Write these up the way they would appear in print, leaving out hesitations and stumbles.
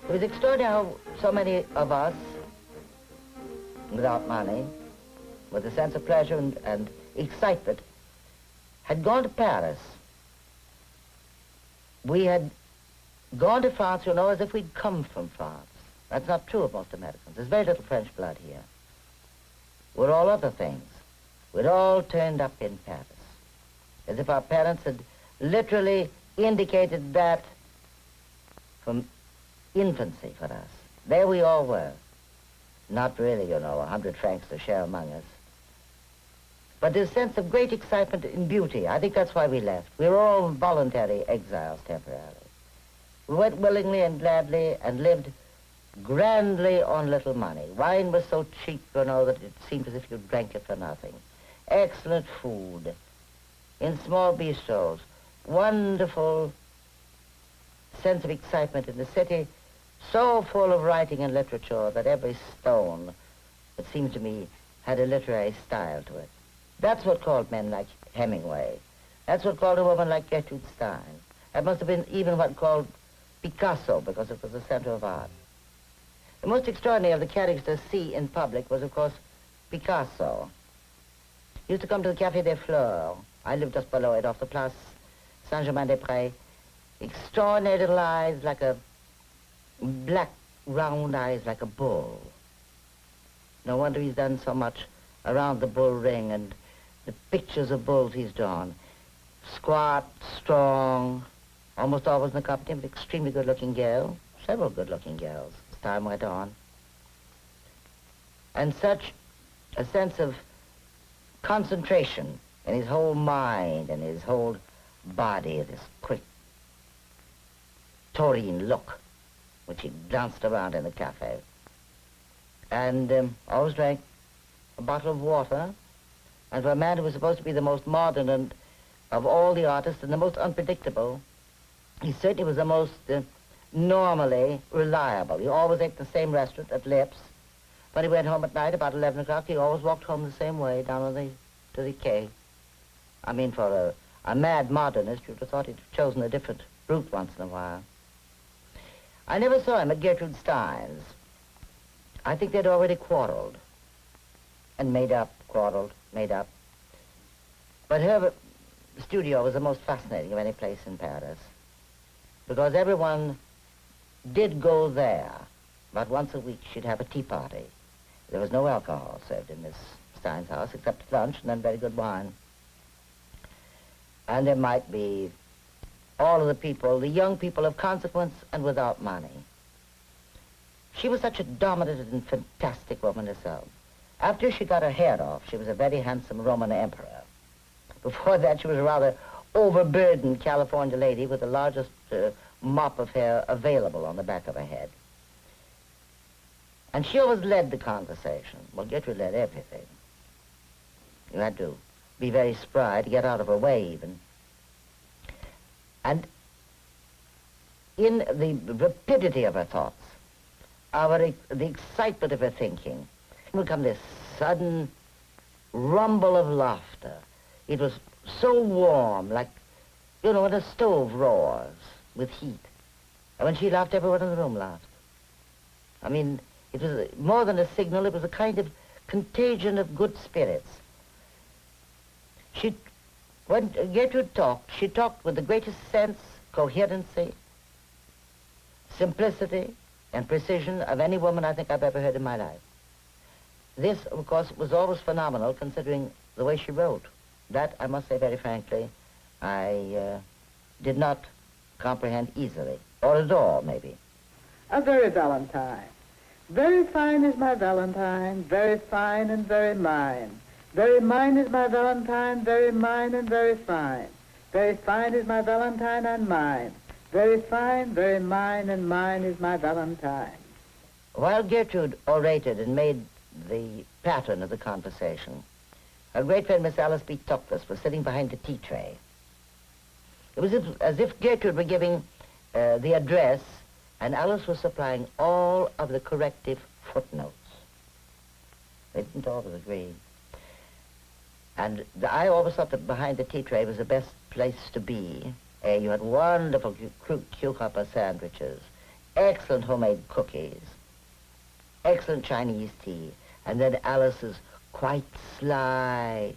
It was extraordinary how so many of us, without money, with a sense of pleasure and excitement, had gone to Paris. We had gone to France, you know, as if we'd come from France. That's not true of most Americans. There's very little French blood here. We're all other things. We'd all turned up in Paris, as if our parents had literally indicated that from infancy for us. There we all were. Not really, you know, 100 francs to share among us. But there's a sense of great excitement in beauty. I think that's why we left. We were all voluntary exiles temporarily. We went willingly and gladly and lived grandly on little money. Wine was so cheap, you know, that it seemed as if you drank it for nothing. Excellent food in small bistros. Wonderful sense of excitement in the city, so full of writing and literature that every stone, it seemed to me, had a literary style to it. That's what called men like Hemingway. That's what called a woman like Gertrude Stein. That must have been even what called Picasso, because it was the center of art. The most extraordinary of the characters to see in public was, of course, Picasso. He used to come to the Café des Fleurs. I lived just below it, off the Place Saint-Germain-des-Prés. Extraordinary little eyes, like a black, round eyes, like a bull. No wonder he's done so much around the bull ring and the pictures of bulls he's drawn. Squat, strong, almost always in the company of an extremely good-looking girl, several good-looking girls as time went on. And such a sense of concentration in his whole mind and his whole body, this quick, taurine look, which he glanced around in the cafe. And always drank a bottle of water, and for a man who was supposed to be the most modern and of all the artists and the most unpredictable, he certainly was the most normally reliable. He always ate the same restaurant at Lips. When he went home at night about 11 o'clock, he always walked home the same way down to the quay. I mean, for a mad modernist, you'd have thought he'd chosen a different route once in a while. I never saw him at Gertrude Stein's. I think they'd already quarreled and made up, quarreled, made up. But her studio was the most fascinating of any place in Paris, because everyone did go there. About once a week, she'd have a tea party. There was no alcohol served in Miss Stein's house, except lunch and then very good wine. And there might be all of the people, the young people of consequence and without money. She was such a dominant and fantastic woman herself. After she got her hair off, she was a very handsome Roman emperor. Before that, she was a rather overburdened California lady with the largest mop of hair available on the back of her head. And she always led the conversation. Well, Gertrude led everything. You had to be very spry to get out of her way, even. And in the rapidity of her thoughts, the excitement of her thinking, would come this sudden rumble of laughter. It was so warm, like, you know, when a stove roars with heat. And when she laughed, everyone in the room laughed. I mean, it was more than a signal, it was a kind of contagion of good spirits. When Gertrude talked, she talked with the greatest sense, coherency, simplicity, and precision of any woman I think I've ever heard in my life. This, of course, was always phenomenal, considering the way she wrote. That, I must say very frankly, I did not comprehend easily, or at all, maybe. A very Valentine. Very fine is my Valentine, very fine and very mine. Very mine is my Valentine, very mine and very fine. Very fine is my Valentine and mine. Very fine, very mine, and mine is my Valentine. While Gertrude orated and made the pattern of the conversation, her great friend Miss Alice B. Toklas was sitting behind the tea tray. It was as if Gertrude were giving the address, and Alice was supplying all of the corrective footnotes. They didn't always agree. And I always thought that behind the tea tray was the best place to be. You had wonderful cucumber sandwiches, excellent homemade cookies, excellent Chinese tea, and then Alice's quite sly,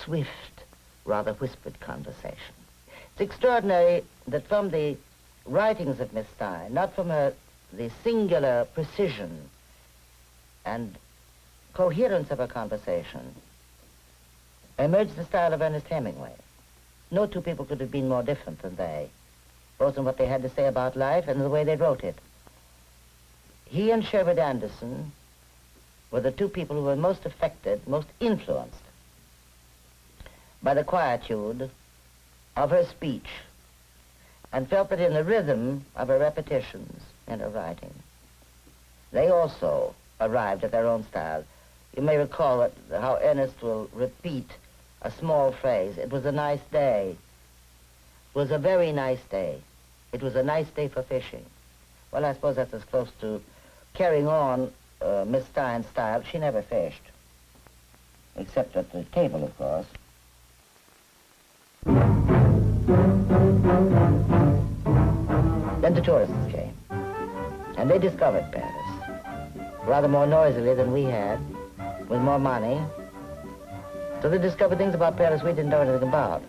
swift, rather whispered conversation. It's extraordinary that from the writings of Miss Stein, not from the singular precision and coherence of her conversation, emerged the style of Ernest Hemingway. No two people could have been more different than they, both in what they had to say about life and the way they wrote it. He and Sherwood Anderson were the two people who were most affected, most influenced by the quietude of her speech, and felt that in the rhythm of her repetitions in her writing, they also arrived at their own style. You may recall how Ernest will repeat a small phrase. It was a nice day. It was a very nice day. It was a nice day for fishing. Well, I suppose that's as close to carrying on Miss Stein's style. She never fished, except at the table, of course. Then the tourists came, and they discovered Paris, rather more noisily than we had, with more money. So they discovered things about Paris we didn't know anything about.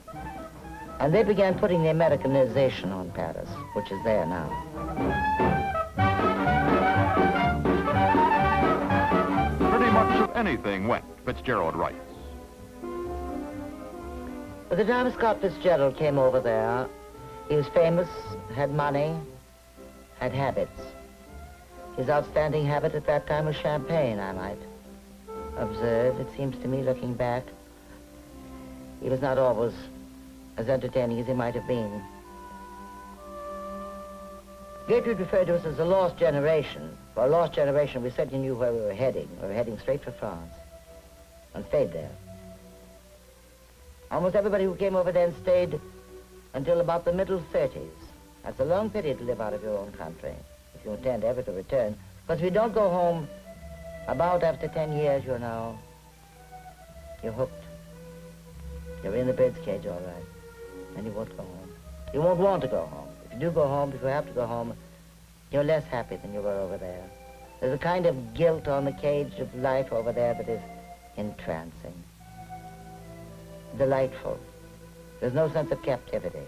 And they began putting the Americanization on Paris, which is there now. Pretty much of anything went, Fitzgerald writes. By the time Scott Fitzgerald came over there, he was famous, had money, had habits. His outstanding habit at that time was champagne, I might observe. It seems to me, looking back, he was not always as entertaining as he might have been. Gertrude referred to us as a lost generation. For a lost generation, we certainly knew where we were heading. We were heading straight for France and stayed there. Almost everybody who came over then stayed until about the middle 30s. That's a long period to live out of your own country, if you intend ever to return. Because if you don't go home about after 10 years, you know, you're hooked. You're in the bird's cage, all right. And you won't go home. You won't want to go home. If you do go home, if you have to go home, you're less happy than you were over there. There's a kind of guilt on the cage of life over there that is entrancing, delightful. There's no sense of captivity.